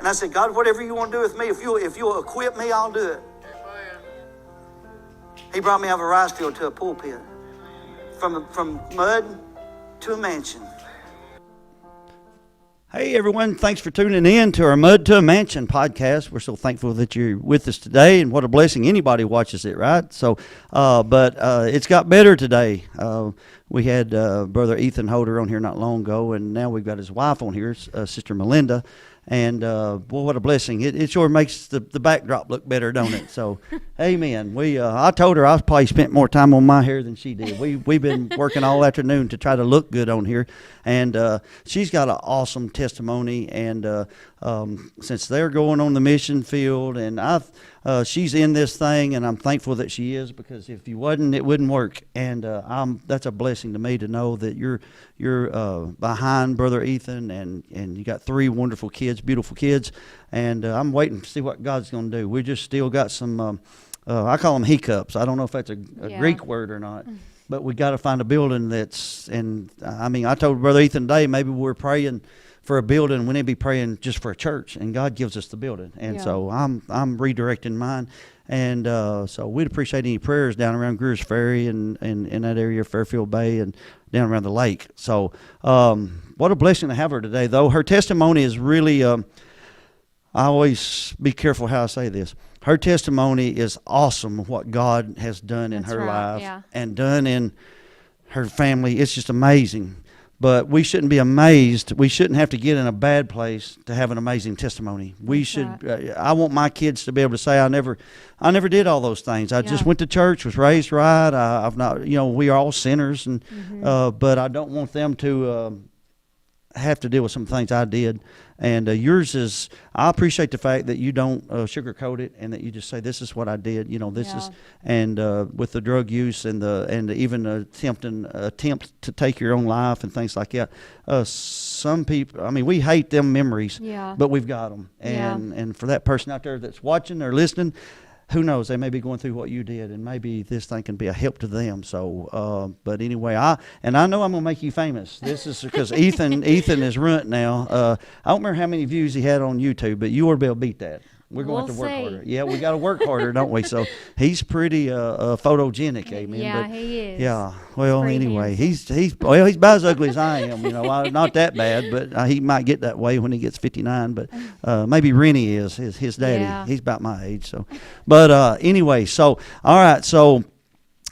And I said, God, whatever you want to do with me, if you'll equip me, I'll do it. He brought me out of a rice field to a pulpit. From mud to a mansion. Hey everyone, thanks for tuning in to our Mud to a Mansion podcast. We're so thankful that you're with us today, and what a blessing anybody watches it, right? So, but it's got better today. We had Brother Ethan Holder on here not long ago, and now we've got his wife on here, Sister Melinda. And boy, what a blessing! It sure makes the backdrop look better, don't it? So, amen. I told her I probably spent more time on my hair than she did. We've been working all afternoon to try to look good on here, and she's got an awesome testimony. And since they're going on the mission field, and she's in this thing, and I'm thankful that she is, because if you wasn't, it wouldn't work. And that's a blessing to me to know that you're behind Brother Ethan, and you got 3 wonderful kids, beautiful kids, and I'm waiting to see what God's going to do. We just still got some, I call them hiccups. I don't know if that's a Greek word or not, but we got to find a building I told Brother Ethan today, maybe we're praying for a building, we need to be praying just for a church, and God gives us the building. And so I'm redirecting mine. And so we'd appreciate any prayers down around Greers Ferry and in that area, Fairfield Bay, and down around the lake. So what a blessing to have her today, though. Her testimony is really, I always be careful how I say this. Her testimony is awesome, what God has done in her life and done in her family. It's just amazing. But we shouldn't be amazed. We shouldn't have to get in a bad place to have an amazing testimony. We should. I want my kids to be able to say, I never did all those things. I just went to church, was raised right. I've not, we are all sinners, and but I don't want them to have to deal with some things I did. And yours is, I appreciate the fact that you don't sugarcoat it, and that you just say, this is what I did, this is, and with the drug use and even attempt to take your own life and things like that. Some people, we hate them memories, but we've got them. And for that person out there that's watching or listening, who knows, they may be going through what you did, and maybe this thing can be a help to them. So, but anyway, I know I'm going to make you famous. This is because Ethan is ruined now. I don't remember how many views he had on YouTube, but you ought to be able to beat that. We're going to have to work harder. Yeah, we got to work harder, don't we? So he's pretty photogenic, amen. Yeah, but, he is. Yeah. Well, anyway, he's about as ugly as I am. Not that bad, but he might get that way when he gets 59. But maybe Rennie is his daddy. Yeah. He's about my age. So, but anyway, so all right, so.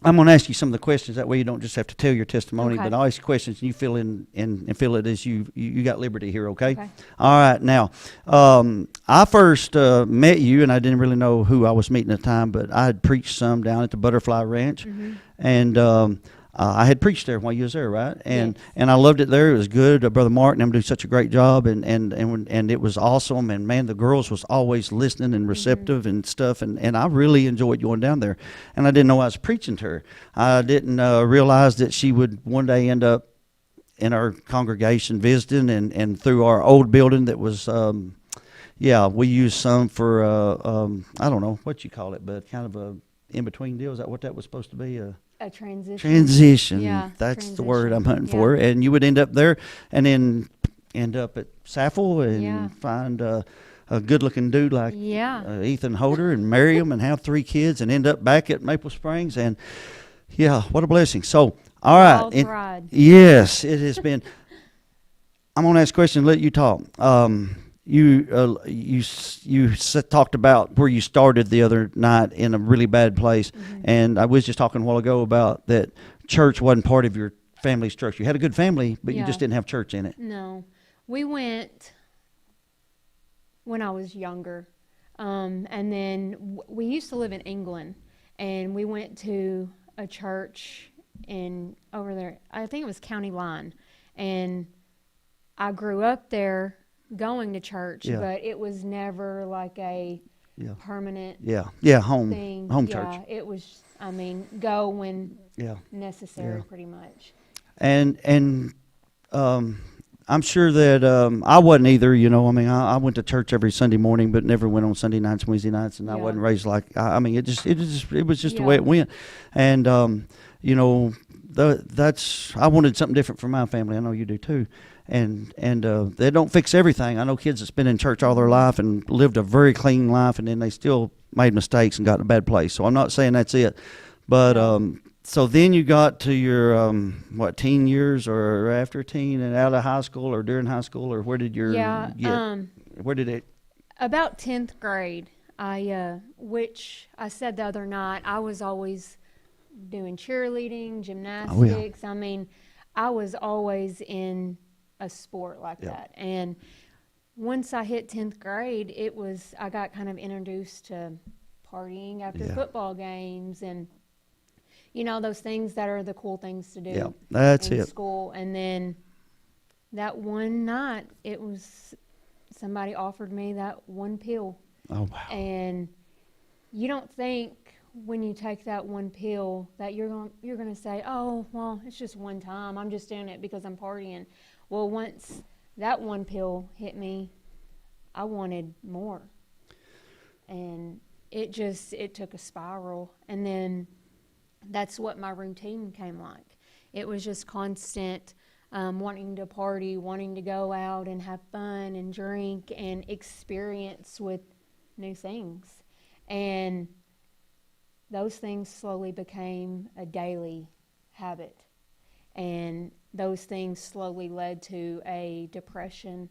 I'm going to ask you some of the questions. That way you don't just have to tell your testimony, but I'll ask you questions and you fill in and fill it as you got liberty here, okay? All right. Now, I first met you, and I didn't really know who I was meeting at the time, but I had preached some down at the Butterfly Ranch, and I had preached there while you was there, right? And I loved it there. It was good. Brother Mark and them do such a great job, and it was awesome. And man, the girls was always listening and receptive and stuff. And I really enjoyed going down there. And I didn't know I was preaching to her. I didn't realize that she would one day end up in our congregation visiting, and through our old building that was. We used some for I don't know what you call it, but kind of a in between deal. Is that what that was supposed to be? A transition. Transition. Yeah, that's the word I'm hunting for. And you would end up there, and then end up at Saffel and find a good-looking dude like Ethan Holder and marry him and have 3 kids and end up back at Maple Springs. And what a blessing. So, all right. Yes, it has been. I'm going to ask a question and let you talk. You talked about where you started the other night in a really bad place, and I was just talking a while ago about that church wasn't part of your family structure. You had a good family, but you just didn't have church in it. No. We went when I was younger, and then we used to live in England, and we went to a church over there, I think it was County Line, and I grew up there going to church, but it was never like a permanent home church. It was, go when necessary, pretty much. And I'm sure that I wasn't either. I went to church every Sunday morning, but never went on Sunday nights, Wednesday nights, and I wasn't raised like. It was just the way it went, and that's I wanted something different for my family. I know you do too. they don't fix everything. I know kids that's been in church all their life and lived a very clean life, and then they still made mistakes and got in a bad place. So I'm not saying that's it, but so then you got to your teen years or after teen and out of high school or during high school, or where did your where did it? About 10th grade, which I said the other night, I was always doing cheerleading, gymnastics. Oh, yeah. I mean, I was always in a sport like that. And once I hit 10th grade, I got kind of introduced to partying after football games and, those things that are the cool things to do in school. And then that one night, somebody offered me that one pill. Oh, wow. And you don't think when you take that one pill that you're going to say, oh, well, it's just one time. I'm just doing it because I'm partying. Well, once that one pill hit me, I wanted more. And it took a spiral. And then that's what my routine came like. It was just constant wanting to party, wanting to go out and have fun and drink and experience with new things. And those things slowly became a daily habit. And those things slowly led to a depression.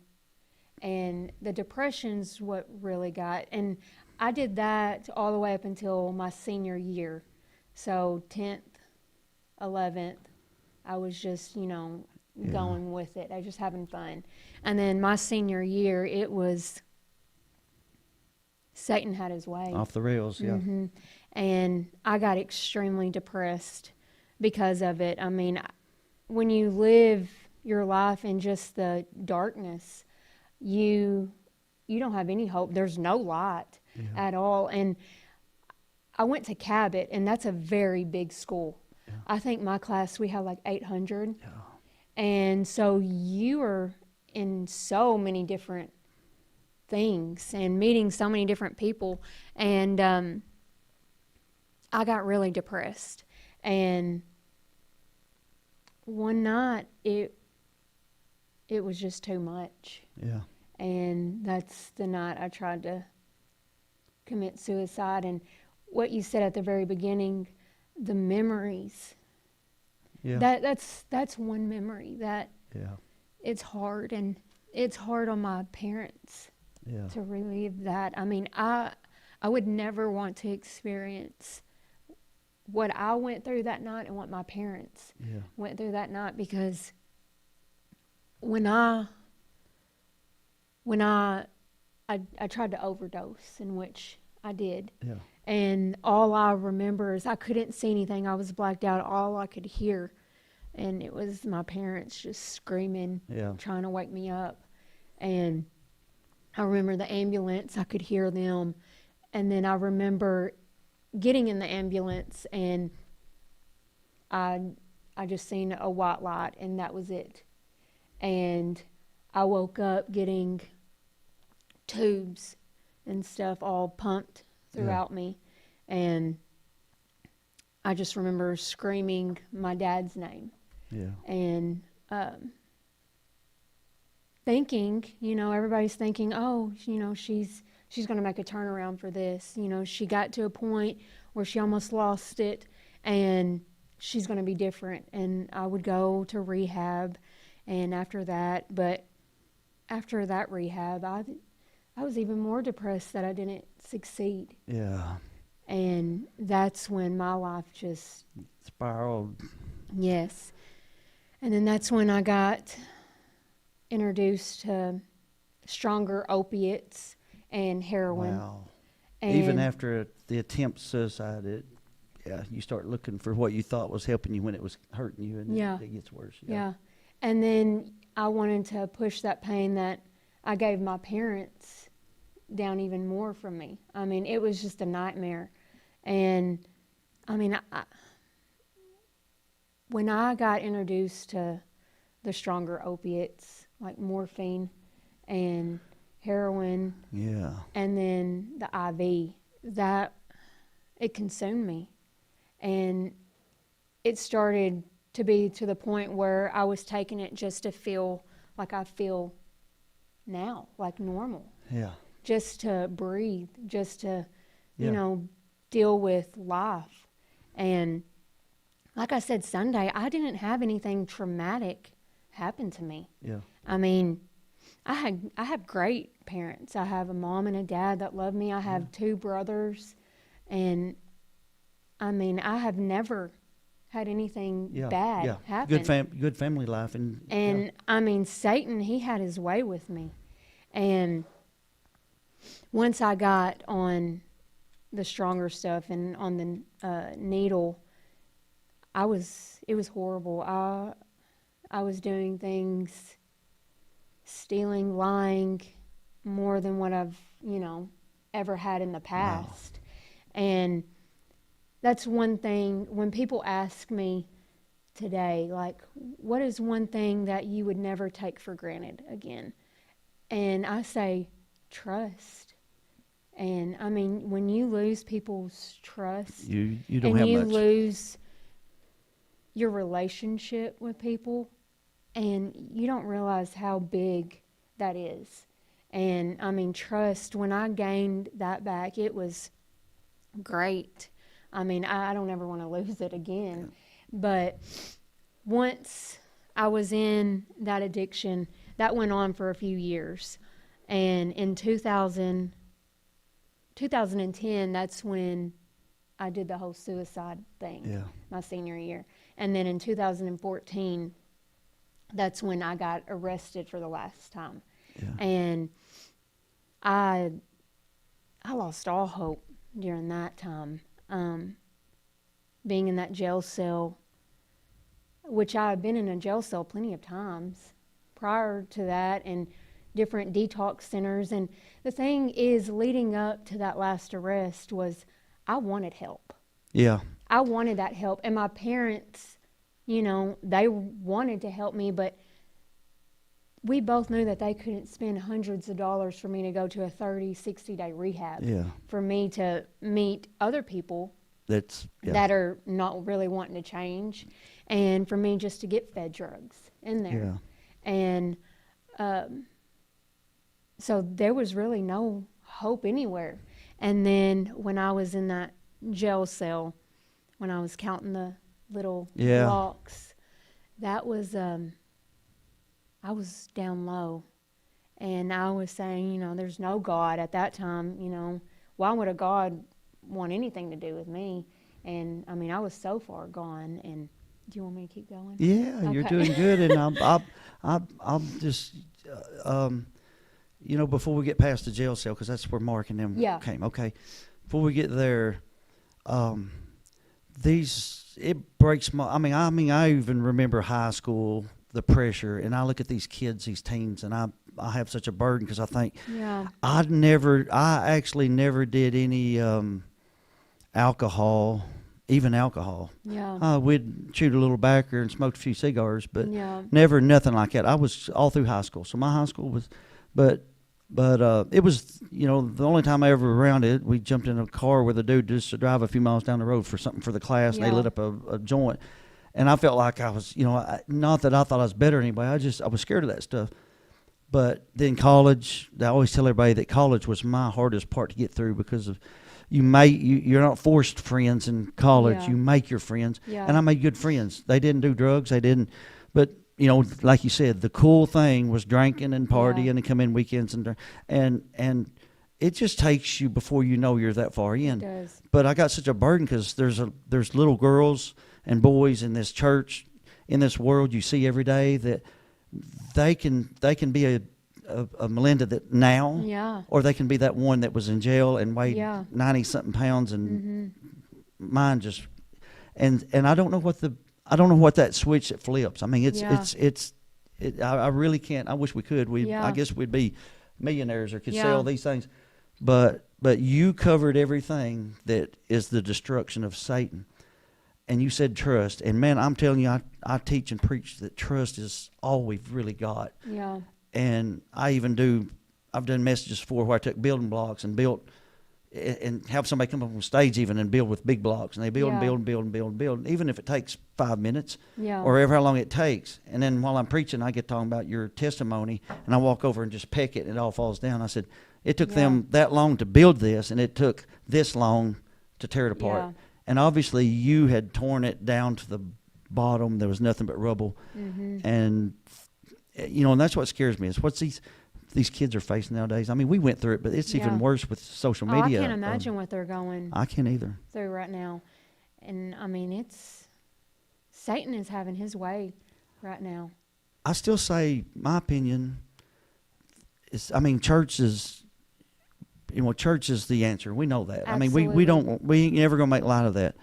And the depression's what really got, and I did that all the way up until my senior year. So 10th, 11th, I was just, going with it. I was just having fun. And then my senior year, it was Satan had his way. Off the rails, yeah. Mm-hmm. And I got extremely depressed because of it. I mean, when you live your life in just the darkness, you don't have any hope. There's no light at all. And I went to Cabot, and that's a very big school. Yeah. I think my class, we had like 800. Yeah. And so you were in so many different things and meeting so many different people. And I got really depressed. And one night, it was just too much. Yeah. And that's the night I tried to commit suicide. And what you said at the very beginning, the memories. Yeah. That's one memory that it's hard, and it's hard on my parents to relive that. I mean, I would never want to experience what I went through that night and what my parents went through that night, because when I tried to overdose, in which I did. Yeah. And all I remember is I couldn't see anything. I was blacked out. All I could hear, and it was my parents just screaming, trying to wake me up. And I remember the ambulance. I could hear them. And then I remember getting in the ambulance, and I just seen a white light, and that was it. And I woke up getting tubes and stuff all pumped throughout me. And I just remember screaming my dad's name. Yeah. And thinking, everybody's thinking, oh, she's going to make a turnaround for this. She got to a point where she almost lost it, and she's going to be different. And I would go to rehab, and after that rehab, I was even more depressed that I didn't succeed. Yeah. And that's when my life just spiraled. Yes. And then that's when I got introduced to stronger opiates and heroin. Wow. And even after the attempt suicide, you start looking for what you thought was helping you when it was hurting you, and it gets worse. Yeah. And then I wanted to push that pain that I gave my parents down even more from me. I mean, it was just a nightmare. And I mean, when I got introduced to the stronger opiates like morphine and heroin, and then the IV, that it consumed me. And it started to be to the point where I was taking it just to feel like I feel now, like normal. Yeah. Just to breathe, just to, you Yeah. know, deal with life. And like I said Sunday, I didn't have anything traumatic happen to me. Yeah. I mean, I have great parents. I have a mom and a dad that love me. I have two brothers, and I mean, I have never had anything Yeah. bad Yeah. happen. Good family life, and And I mean, Satan, he had his way with me. And once I got on the stronger stuff and on the needle, it was horrible. I was doing things, stealing, lying, more than what I've, you know, ever had in the past. And that's one thing, when people ask me today, like, what is one thing that you would never take for granted again? And I say, trust. And I mean, when you lose people's trust, you don't and have you much. lose your relationship with people, and you don't realize how big that is. And I mean, trust, when I gained that back, it was great. I mean, I don't ever want to lose it again. But once I was in that addiction, that went on for a few years. And in 2010, that's when I did the whole suicide thing, my senior year. And then in 2014, that's when I got arrested for the last time. Yeah. And I lost all hope during that time. Being in that jail cell, which I had been in a jail cell plenty of times prior to that, and different detox centers. And the thing is, leading up to that last arrest was I wanted help. Yeah. I wanted that help. And my parents, you know, they wanted to help me, but we both knew that they couldn't spend hundreds of dollars for me to go to a 30, 60-day rehab. Yeah. For me to meet other people that are not really wanting to change, and for me just to get fed drugs in there. Yeah. And so there was really no hope anywhere. And then when I was in that jail cell, when I was counting the little blocks, that was, I was down low. And I was saying, you know, there's no God at that time, you know. Why would a God want anything to do with me? And, I mean, I was so far gone. And do you want me to keep going? Yeah, Okay. You're doing good. And I'm just, you know, before we get past the jail cell, because that's where Mark and them came. Okay. Before we get there, it breaks my, I mean, I even remember high school, the pressure, and I look at these kids, these teens, and I have such a burden, because I think I actually never did any alcohol, even alcohol. Yeah. We'd chewed a little tobacco and smoked a few cigars, but Yeah. never nothing like that. I was all through high school, so my high school was, but it was, you know, the only time I ever around it, we jumped in a car with a dude just to drive a few miles down the road for something for the class, and they lit up a joint. And I felt like I was, you know, not that I thought I was better than anybody. I was scared of that stuff. But then college, I always tell everybody that college was my hardest part to get through, because of you're not forced friends in college. Yeah. You make your friends. Yeah. And I made good friends. They didn't do drugs. But you know, like you said, the cool thing was drinking and partying and come in weekends and it just takes you before you know you're that far in. It does. But I got such a burden, because there's little girls and boys in this church, in this world you see every day, that they can be a Melinda that now, or they can be that one that was in jail and weighed 90-something pounds, and mine just, and I don't know what that switch that flips. I mean, I really can't. I wish we could. I guess we'd be millionaires or could sell these things, but you covered everything that is the destruction of Satan. And you said trust. And, man, I'm telling you, I teach and preach that trust is all we've really got. Yeah. And I've done messages before where I took building blocks and built and have somebody come up on stage even and build with big blocks, and they build and Yeah. build and build and build and build, even if it takes 5 minutes Yeah. or ever how long it takes. And then while I'm preaching, I get talking about your testimony, and I walk over and just peck it, and it all falls down. I said, it took them that long to build this, and it took this long to tear it apart. Yeah. And obviously, you had torn it down to the bottom. There was nothing but rubble. And, and that's what scares me, is what's these kids are facing nowadays. I mean, we went through it, but it's even worse with social media. I can't imagine what they're going I can't either. through right now. And I mean, Satan is having his way right now. I still say, my opinion is, church is, church is the answer. We know that. Absolutely. We ain't never going to make light of that.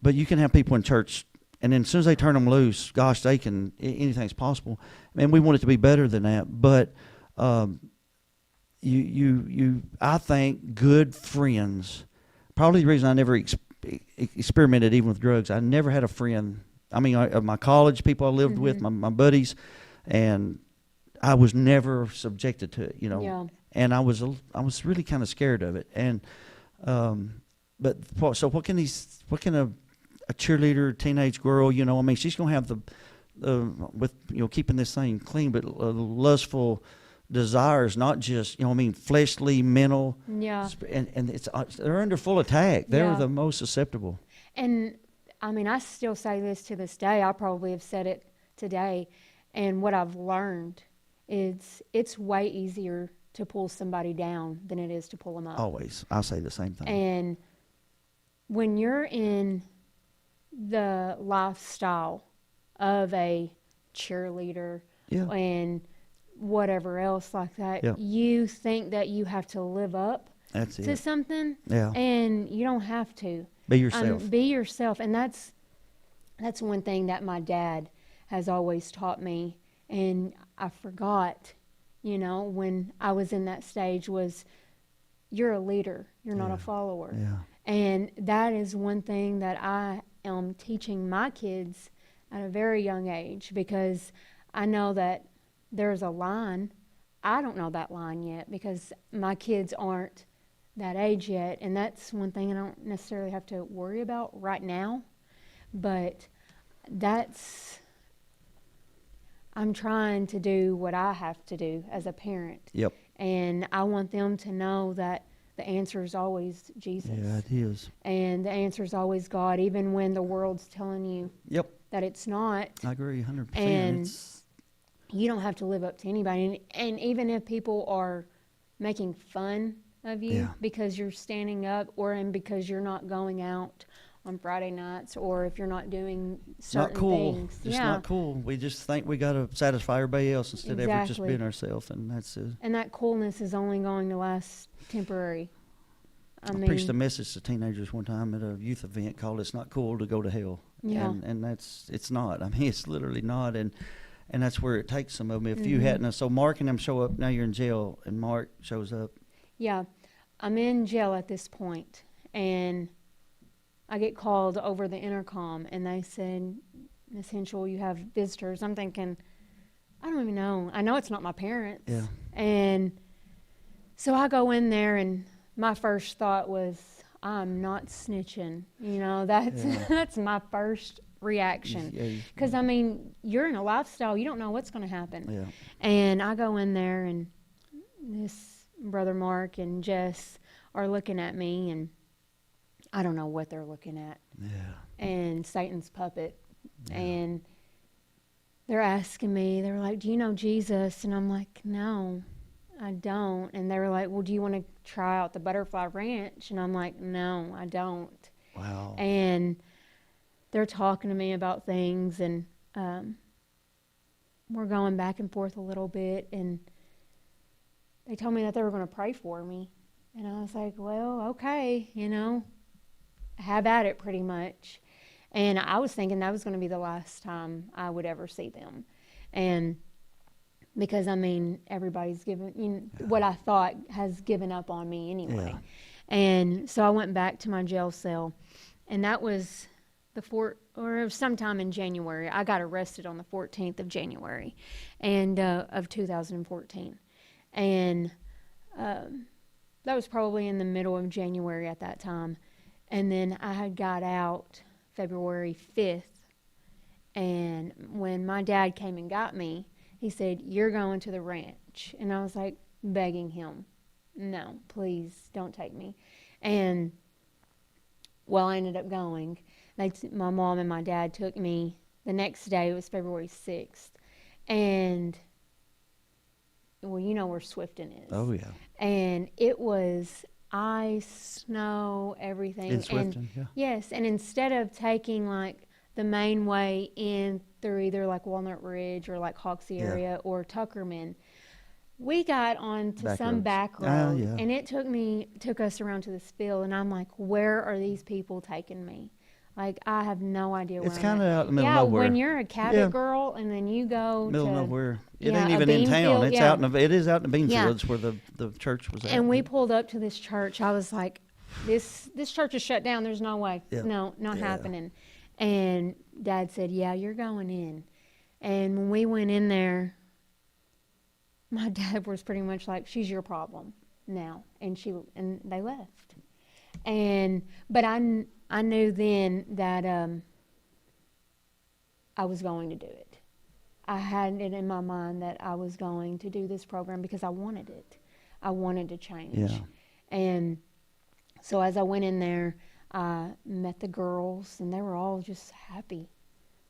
But you can have people in church, and then as soon as they turn them loose, gosh, anything's possible. And we want it to be better than that. But I think good friends, probably the reason I never experimented even with drugs, I never had a friend. Of my college people I lived with, my buddies, and I was never subjected to it, Yeah. And I was really kind of scared of it. And so what can a cheerleader, teenage girl, she's going to have with keeping this thing clean, but lustful desires, not just fleshly, mental. Yeah. And they're under full attack. They're Yeah. the most susceptible. And I still say this to this day. I probably have said it today. And what I've learned is it's way easier to pull somebody down than it is to pull them up. Always. I say the same thing. And when you're in the lifestyle of a cheerleader Yeah. and whatever else like that, Yeah. you think that you have to live up That's to it. something, Yeah. and you don't have to. Be yourself. Be yourself, and that's one thing that my dad has always taught me, and I forgot, when I was in that stage, was you're a leader, you're not a follower. Yeah. And that is one thing that I am teaching my kids at a very young age, because I know that there's a line. I don't know that line yet because my kids aren't that age yet, and that's one thing I don't necessarily have to worry about right now. But I'm trying to do what I have to do as a parent. Yep. And I want them to know that the answer is always Jesus. Yeah, it is. And the answer is always God, even when the world's telling you Yep. that it's not. I agree 100%. And you don't have to live up to anybody. And even if people are making fun of you because you're standing up, and because you're not going out on Friday nights, or if you're not doing certain not cool. things. It's not cool. We just think we got to satisfy everybody else instead of ever just being ourselves, and that's it. And that coolness is only going to last temporary. I preached a message to teenagers one time at a youth event called "It's Not Cool to Go to Hell." Yeah. And it's not. It's literally not. And that's where it takes some of them. If you hadn't, so Mark and them show up. Now you're in jail, and Mark shows up. Yeah, I'm in jail at this point, and I get called over the intercom, and they said, "Miss Henschel, you have visitors." I'm thinking, I don't even know. I know it's not my parents. Yeah. And so I go in there, and my first thought was, I'm not snitching. That's my first reaction. Because, you're in a lifestyle. You don't know what's going to happen. Yeah. And I go in there, and this Brother Mark and Jess are looking at me, and I don't know what they're looking at. Yeah. And Satan's puppet. Yeah. And they're asking me, they were like, "Do you know Jesus?" And I'm like, "No, I don't." And they were like, "Well, do you want to try out the Butterfly Ranch?" And I'm like, "No, I don't." Wow. And they're talking to me about things, and we're going back and forth a little bit, and they told me that they were going to pray for me. And I was like, well, okay, have at it pretty much. And I was thinking that was going to be the last time I would ever see them. And because, everybody's given, what I thought has given up on me anyway. Yeah. And so I went back to my jail cell, and that was sometime in January. I got arrested on the 14th of January of 2014. And that was probably in the middle of January at that time. And then I had got out February 5th. And when my dad came and got me, he said, "You're going to the ranch." And I was like begging him, "No, please don't take me." And well, I ended up going. My mom and my dad took me the next day. It was February 6th. And well, you know where Swifton is. Oh, yeah. And it was ice, snow, everything. In Swifton, and, yeah. Yes, and instead of taking like the main way in through either like Walnut Ridge or like Hoxie area or Tuckerman, we got onto some back road, yeah. and it took us around to this field, and I'm like, where are these people taking me? Like, I have no idea where It's I'm kind of at. out in the middle of nowhere. When you're a Cabot girl and then you go middle to of nowhere. It yeah, ain't a even in bean town. field, It's yeah. out in it is out in the bean Yeah. fields where the church was at. And we pulled up to this church. I was like, this church is shut down. There's no way. Yeah. No, not Yeah. happening. And Dad said, "Yeah, you're going in." And when we went in there, my dad was pretty much like, "She's your problem now." And they left. But I knew then that I was going to do it. I had it in my mind that I was going to do this program because I wanted it. I wanted to change. Yeah. And so as I went in there, I met the girls, and they were all just happy.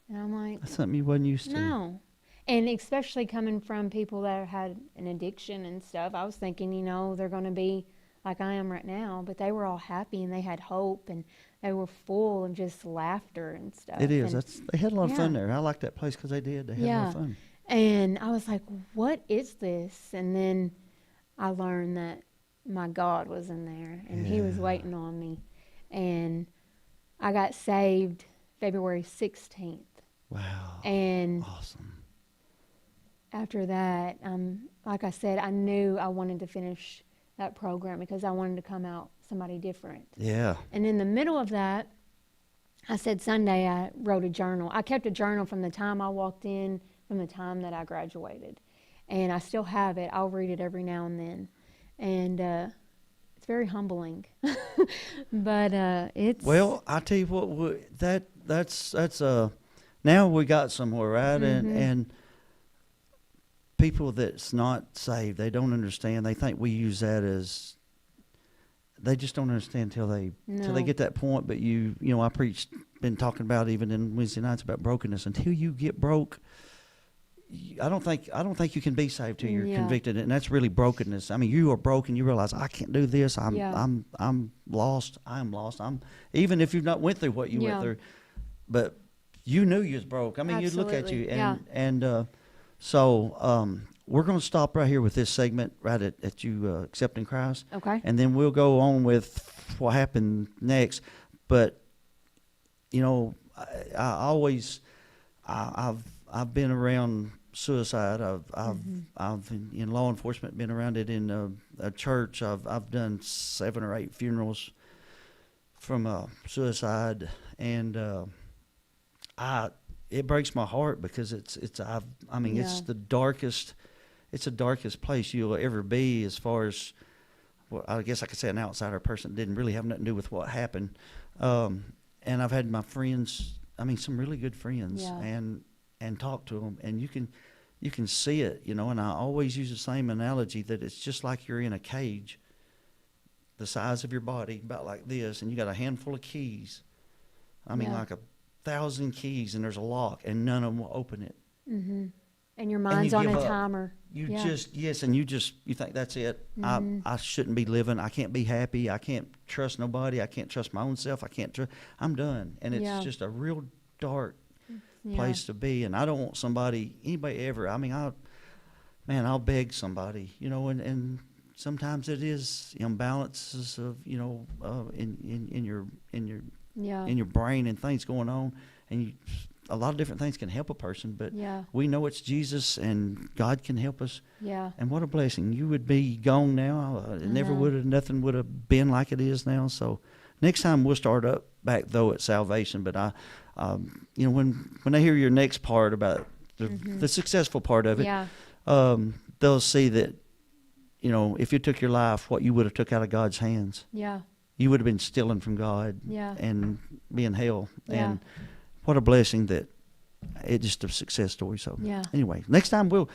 And I'm like, That's something you wasn't used to. no. And especially coming from people that had an addiction and stuff, I was thinking, they're going to be like I am right now. But they were all happy, and they had hope, and they were full of just laughter and stuff. It is. And They had a lot of fun Yeah. there. I like that place because they did. They had a lot of fun. And I was like, what is this? And then I learned that my God was in there, and He was Yeah. waiting on me. And I got saved February 16th. Wow. And Awesome. after that, like I said, I knew I wanted to finish that program because I wanted to come out somebody different. Yeah. And in the middle of that, I said Sunday I wrote a journal. I kept a journal from the time I walked in, from the time that I graduated. And I still have it. I'll read it every now and then. And it's very humbling. But it's... Well, I tell you what, that's now we got somewhere, right? Mm-hmm. And people that's not saved, they don't understand. They think we use that as, they just don't understand till they No. get that point. But I been talking about even in Wednesday nights about brokenness. Until you get broke, I don't think you can be saved till you're Yeah. convicted, and that's really brokenness. I mean, you are broken. You realize I can't do this. I'm lost. I'm lost. Even if you've not went through what you went Yeah. through, but you knew you was broke. I mean, you'd look at you, Absolutely. and so we're going to stop right here with this segment right at you accepting Christ, Okay. and then we'll go on with what happened next. But I always I've been around suicide. I've in law enforcement been around it in a church. I've done 7 or 8 funerals from suicide, and it breaks my heart because it's the darkest. It's the darkest place you'll ever be as far as, well, I guess I could say an outsider person that didn't really have nothing to do with what happened. And I've had my friends, some really good friends, Yeah. and talk to them, and you can see it, and I always use the same analogy that it's just like you're in a cage the size of your body, about like this, and you got a handful of keys. Yeah. Like 1,000 keys, and there's a lock, and none of them will open it. Mm-hmm. And your mind's on give a up. timer. You Yeah. you think that's it. I shouldn't be living. I can't be happy. I can't trust nobody. I can't trust my own self. I'm done. And it's Yeah. just a real dark Yeah. place to be. And I don't want anybody ever. I'll beg somebody, and sometimes it is imbalances of, in your brain and things going on, and a lot of different things can help a person, but Yeah. we know it's Jesus and God can help us. Yeah. And what a blessing. You would be gone now. Nothing would have been like it is now. So next time we'll start up back though at salvation. But when they hear your next part about the successful part of it, Yeah. they'll see that you know, if you took your life, what you would have took out of God's hands. Yeah. You would have been stealing from God Yeah. and be in hell. Yeah. And what a blessing that it's just a success story. So Yeah. anyway, next time we'll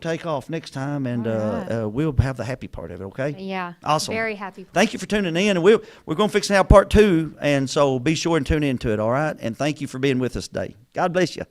take off next time, and All right. we'll have the happy part of it, okay? Yeah. Awesome. Very happy. Thank you for tuning in, and we're going to fix and have part 2, and so be sure and tune into it, all right? And thank you for being with us today. God bless you.